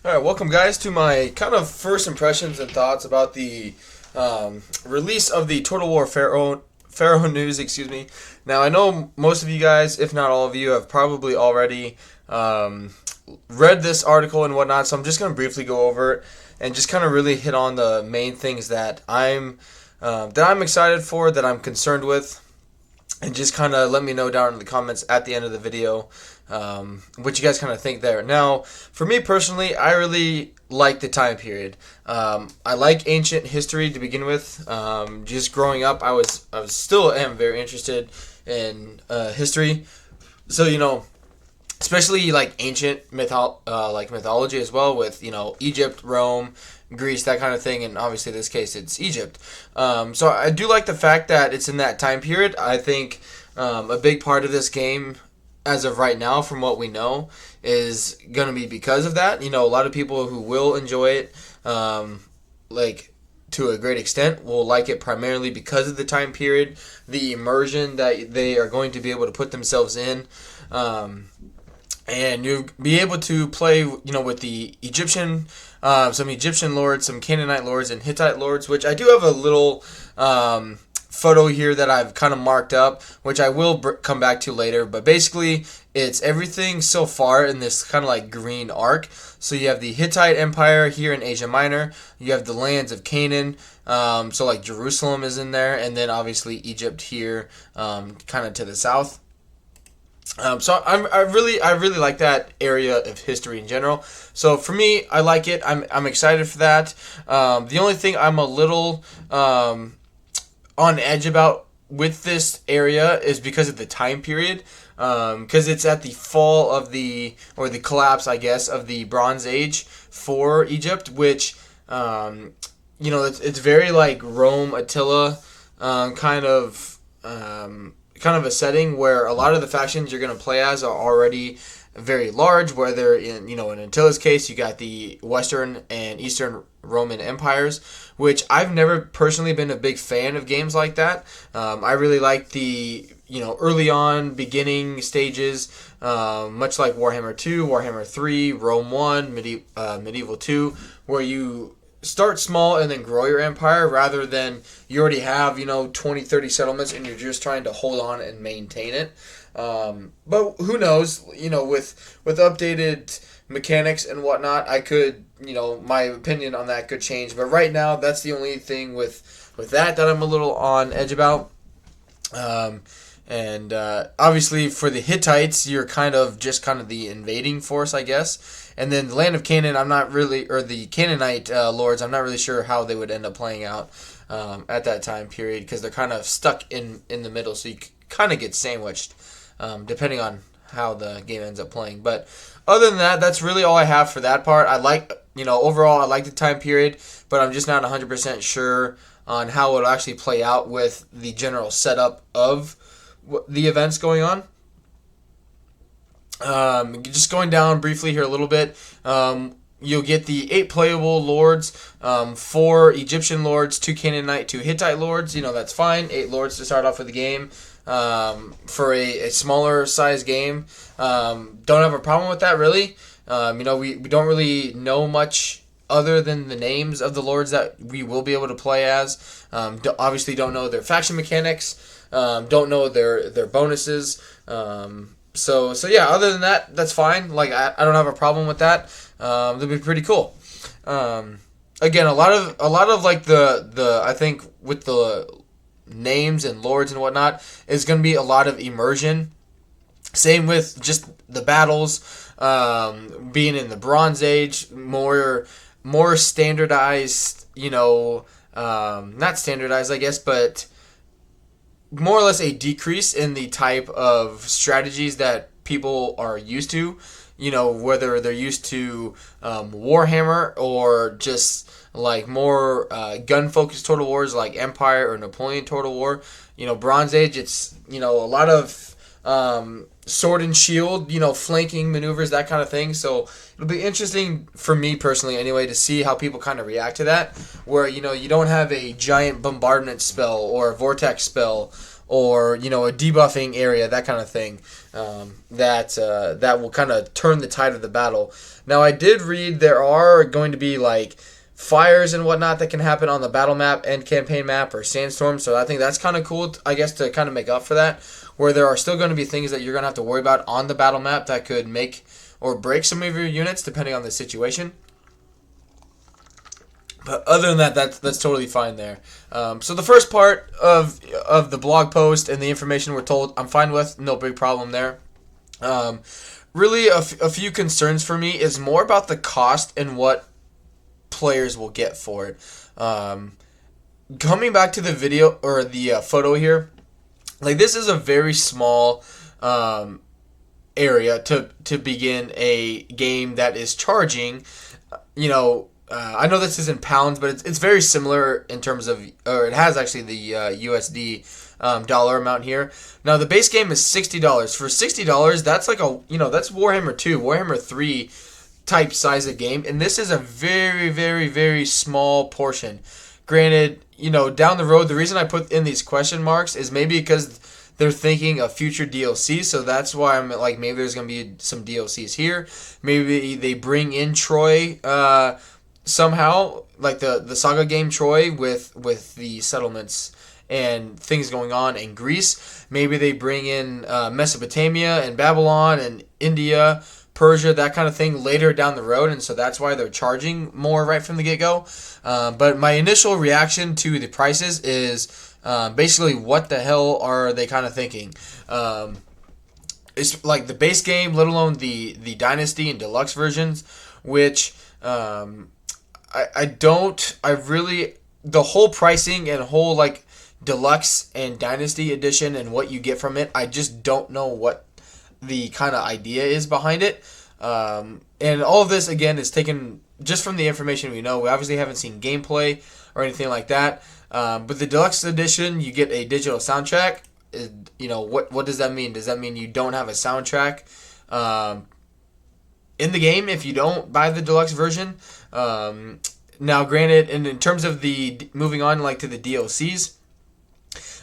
Alright, welcome guys to my kind of first impressions and thoughts about the release of the Total War Pharaoh news, excuse me. Now, I know most of you guys, if not all of you, have probably already read this article and whatnot, so I'm just going to briefly go over it and just kind of really hit on the main things that I'm excited for, that I'm concerned with, and just kind of let me know down in the comments at the end of the video what you guys kind of think there. Now, for me personally, I really like the time period. I like ancient history to begin with. Just growing up, I still am very interested in history. So, especially like ancient mythology as well, with Egypt, Rome, Greece, that kind of thing, and obviously in this case it's Egypt. So I do like the fact that it's in that time period. I think a big part of this game, as of right now, from what we know, is going to be because of that. A lot of people who will enjoy it, to a great extent, will like it primarily because of the time period, the immersion that they are going to be able to put themselves in. And you'll be able to play, with the Egyptian, some Egyptian lords, some Canaanite lords, and Hittite lords, which I do have a little photo here that I've kind of marked up, which I will come back to later. But basically, it's everything so far in this kind of like green arc. So you have the Hittite Empire here in Asia Minor. You have the lands of Canaan. So like Jerusalem is in there, and then obviously Egypt here, kind of to the south. So I really like that area of history in general. So for me, I like it. I'm excited for that. The only thing I'm a little on edge about with this area is because of the time period. Because it's at the fall of the collapse, I guess, of the Bronze Age for Egypt, which it's very like Rome, Attila, kind of a setting where a lot of the factions you're going to play as are already very large, whether in Attila's case, you got the Western and Eastern Roman empires, which I've never personally been a big fan of games like that. I really like the, early on beginning stages, much like Warhammer 2, Warhammer 3, Rome 1, Medieval 2, where you start small and then grow your empire, rather than you already have 20, 30 settlements and you're just trying to hold on and maintain it. But who knows, with updated mechanics and whatnot, I could, my opinion on that could change. But right now, that's the only thing with that I'm a little on edge about. And obviously for the Hittites, you're kind of the invading force, I guess. And then the land of Canaan, the Canaanite lords, I'm not really sure how they would end up playing out at that time period, because they're kind of stuck in the middle, so you kind of get sandwiched depending on how the game ends up playing. But other than that, that's really all I have for that part. I like, overall, I like the time period, but I'm just not 100% sure on how it'll actually play out with the general setup of the events going on. Just going down briefly here a little bit, you'll get the 8 playable lords, 4 Egyptian lords, 2 Canaanite, 2 Hittite lords. That's fine. 8 lords to start off with the game. For a smaller size game, don't have a problem with that, really. We don't really know much other than the names of the lords that we will be able to play as. Obviously don't know their faction mechanics, don't know their bonuses. So yeah, other than that, that's fine. Like, I don't have a problem with that. That'll be pretty cool. Again, a lot of like the I think with the names and lords and whatnot is going to be a lot of immersion. Same with just the battles, being in the Bronze Age, more standardized, not standardized, I guess, but more or less a decrease in the type of strategies that people are used to, whether they're used to Warhammer or just like more gun-focused Total Wars like Empire or Napoleon Total War. Bronze Age, it's, a lot of sword and shield, flanking maneuvers, that kind of thing. So it'll be interesting for me personally anyway to see how people kind of react to that, where, you don't have a giant bombardment spell or a vortex spell or a debuffing area, that kind of thing. That will kind of turn the tide of the battle. Now, I did read there are going to be like fires and whatnot that can happen on the battle map and campaign map, or sandstorms. So I think that's kind of cool, I guess, to kind of make up for that, where there are still going to be things that you're going to have to worry about on the battle map that could make or break some of your units depending on the situation. But other than that, that's totally fine there. So the first part of the blog post and the information we're told, I'm fine with. No big problem there. Really, a few concerns for me is more about the cost and what players will get for it. Coming back to the video or the photo here, like, this is a very small area to begin a game that is charging. I know this is in pounds, but it's very similar in terms of, or it has actually the USD dollar amount here. Now, the base game is $60. For $60, that's like that's Warhammer 2, Warhammer 3 type size of game, and this is a very, very, very small portion. Granted, down the road, the reason I put in these question marks is maybe because they're thinking of future DLCs, so that's why I'm like, maybe there's going to be some DLCs here. Maybe they bring in Troy somehow, like the Saga game Troy with the settlements and things going on in Greece. Maybe they bring in Mesopotamia and Babylon and India, Persia, that kind of thing later down the road, and so that's why they're charging more right from the get-go. But my initial reaction to the prices is basically, what the hell are they kind of thinking? It's like the base game, let alone the Dynasty and Deluxe versions, which the whole pricing and whole like Deluxe and Dynasty edition and what you get from it, I just don't know what the kind of idea is behind it. And all of this, again, is taken just from the information we know. We obviously haven't seen gameplay or anything like that. But the Deluxe edition, you get a digital soundtrack. What does that mean? Does that mean you don't have a soundtrack in the game if you don't buy the Deluxe version? Now, granted, and in terms of the moving on, like, to the DLCs,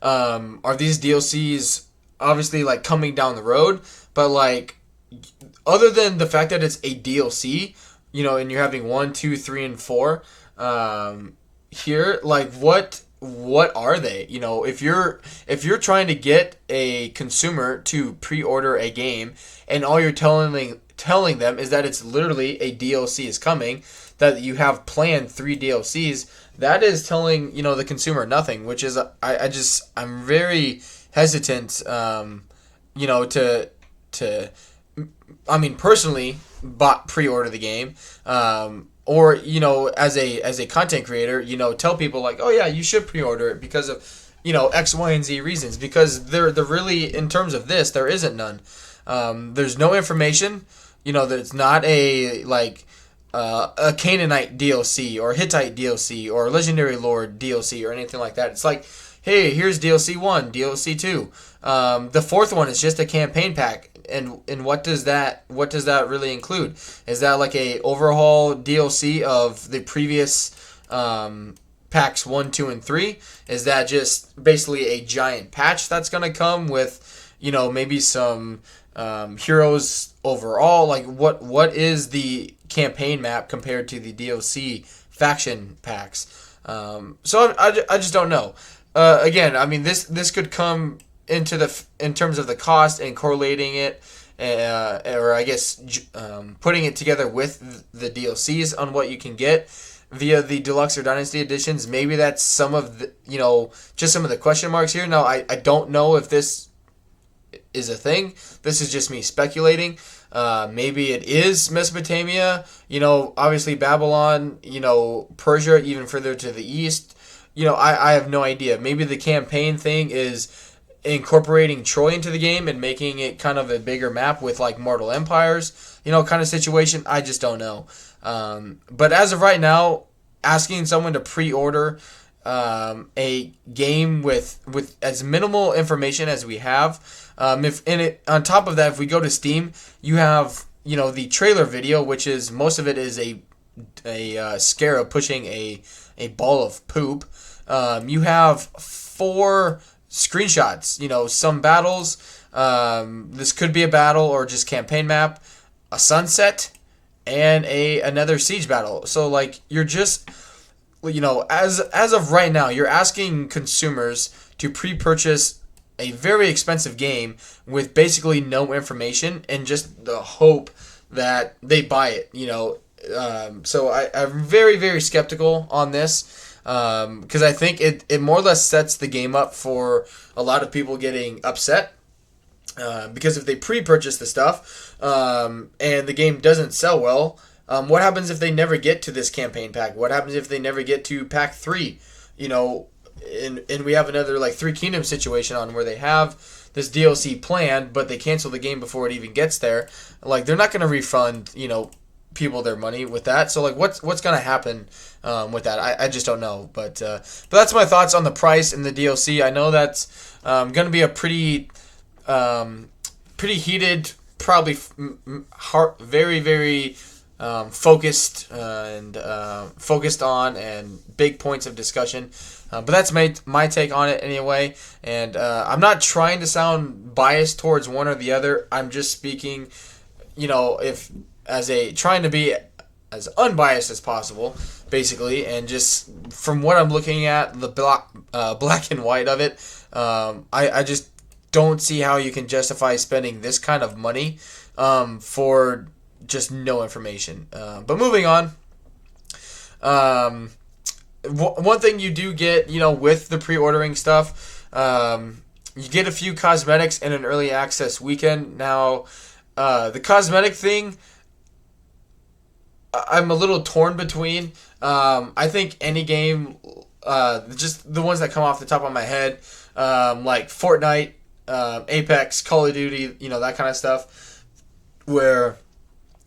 are these DLCs obviously like coming down the road? But like, other than the fact that it's a DLC, and you're having 1, 2, 3, and 4 here, like, what are they? If you're trying to get a consumer to pre-order a game, and all you're telling them is that it's literally a DLC is coming, that you have planned 3 DLCs, that is telling the consumer nothing, which is I'm very hesitant to personally pre-order the game, or as a content creator, tell people like, oh yeah, you should pre-order it because of X, Y, and Z reasons, because they're really, in terms of this, there isn't none. There's no information, that it's not a Canaanite DLC or Hittite DLC or Legendary Lord DLC or anything like that. It's like, hey, here's DLC 1, DLC 2. The 4th one is just a campaign pack. And what does that really include? Is that like a overhaul DLC of the previous packs 1, 2, and 3? Is that just basically a giant patch that's going to come with, maybe some heroes overall? Like, what is the campaign map compared to the DLC faction packs? So I just don't know. Again, this could come in terms of the cost and correlating it, or I guess putting it together with the DLCs on what you can get via the Deluxe or Dynasty editions. Maybe that's some of the, just some of the question marks here. Now, I don't know if this is a thing. This is just me speculating. Maybe it is Mesopotamia, obviously Babylon, Persia, even further to the east. I have no idea. Maybe the campaign thing is incorporating Troy into the game and making it kind of a bigger map with like Mortal Empires, kind of situation. I just don't know. But as of right now, asking someone to pre-order a game with as minimal information as we have, on top of that, if we go to Steam, you have the trailer video, which is, most of it is a scarab pushing a ball of poop. You have 4 screenshots. Some battles. This could be a battle or just campaign map, a sunset, and another siege battle. So like you're just, as of right now, you're asking consumers to pre-purchase a very expensive game with basically no information and just the hope that they buy it. So I'm very, very skeptical on this because I think it more or less sets the game up for a lot of people getting upset. Because if they pre-purchase the stuff and the game doesn't sell well, what happens if they never get to this campaign pack? What happens if they never get to pack 3? And we have another like Three Kingdoms situation on where they have this DLC planned, but they cancel the game before it even gets there. Like they're not going to refund, people their money with that. So like what's going to happen with that? I just don't know. But that's my thoughts on the price and the DLC. I know that's going to be a pretty heated, probably very, very focused on and big points of discussion. But that's my take on it anyway. And I'm not trying to sound biased towards one or the other. I'm just speaking, trying to be as unbiased as possible, basically. And just from what I'm looking at, the black and white of it, I just don't see how you can justify spending this kind of money for just no information. But moving on, one thing you do get, with the pre-ordering stuff, you get a few cosmetics in an early access weekend. Now, the cosmetic thing, I'm a little torn between. I think any game, just the ones that come off the top of my head, like Fortnite, Apex, Call of Duty, that kind of stuff, or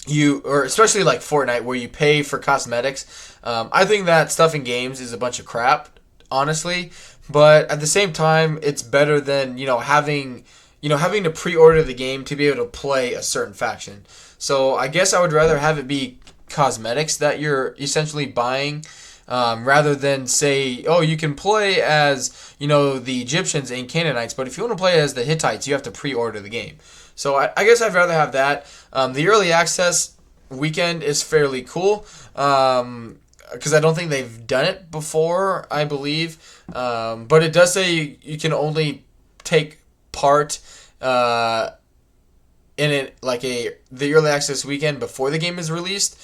especially like Fortnite, where you pay for cosmetics. I think that stuff in games is a bunch of crap, honestly. But at the same time, it's better than having to pre-order the game to be able to play a certain faction. So I guess I would rather have it be cosmetics that you're essentially buying. Rather than say, oh, you can play as, the Egyptians and Canaanites, but if you want to play as the Hittites, you have to pre-order the game. So I guess I'd rather have that. The early access weekend is fairly cool because I don't think they've done it before, I believe. But it does say you can only take part in it the early access weekend before the game is released.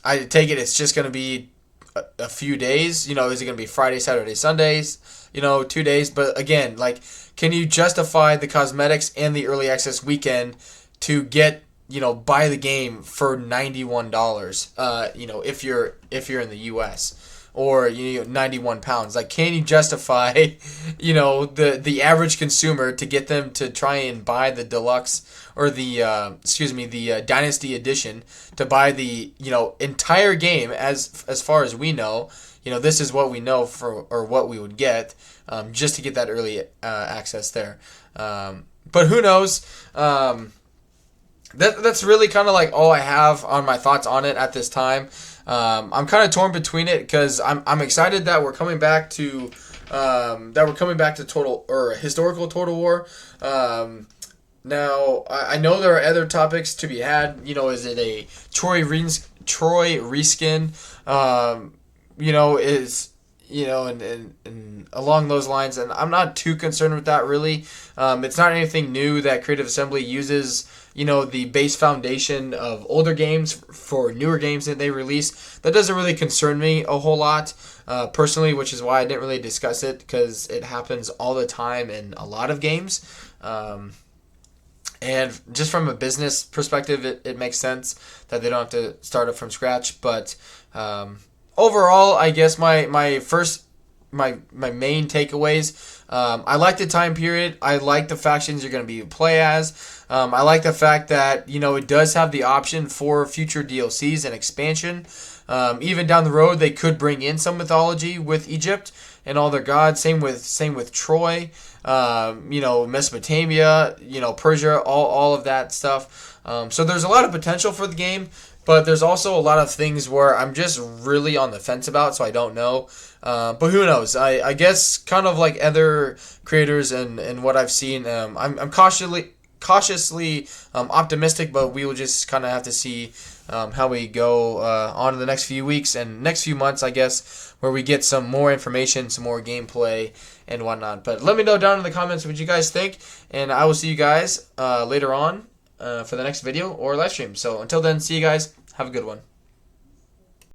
I take it it's just going to be a few days. Is it going to be Friday, Saturday, Sundays, 2 days? But again, can you justify the cosmetics and the early access weekend to get, buy the game for $91, if you're in the U.S. or, 91 pounds? Can you justify, the average consumer to get them to try and buy the deluxe or the Dynasty Edition to buy the entire game as far as we know. This is what we know or what we would get just to get that early access there. But who knows? That's really kind of all I have on my thoughts on it at this time. I'm kind of torn between it because I'm excited that we're coming back to total or historical Total War. Now, I know there are other topics to be had. Is it a Troy reskin? And along those lines. And I'm not too concerned with that, really. It's not anything new that Creative Assembly uses, the base foundation of older games for newer games that they release. That doesn't really concern me a whole lot, personally, which is why I didn't really discuss it, because it happens all the time in a lot of games. And just from a business perspective, it makes sense that they don't have to start up from scratch. But overall, I guess my main takeaways, I like the time period. I like the factions you're going to be play as. I like the fact that, it does have the option for future DLCs and expansion. Even down the road, they could bring in some mythology with Egypt. and all their gods. Same with Troy, Mesopotamia, Persia, all of that stuff. So there's a lot of potential for the game, but there's also a lot of things where I'm just really on the fence about, so I don't know. But who knows? I guess kind of like other creators and what I've seen, I'm cautiously optimistic, but we will just kind of have to see how we go on in the next few weeks and next few months, I guess, where we get some more information, some more gameplay and whatnot. But let me know down in the comments what you guys think, and I will see you guys later on for the next video or live stream. So until then, see you guys. Have a good one.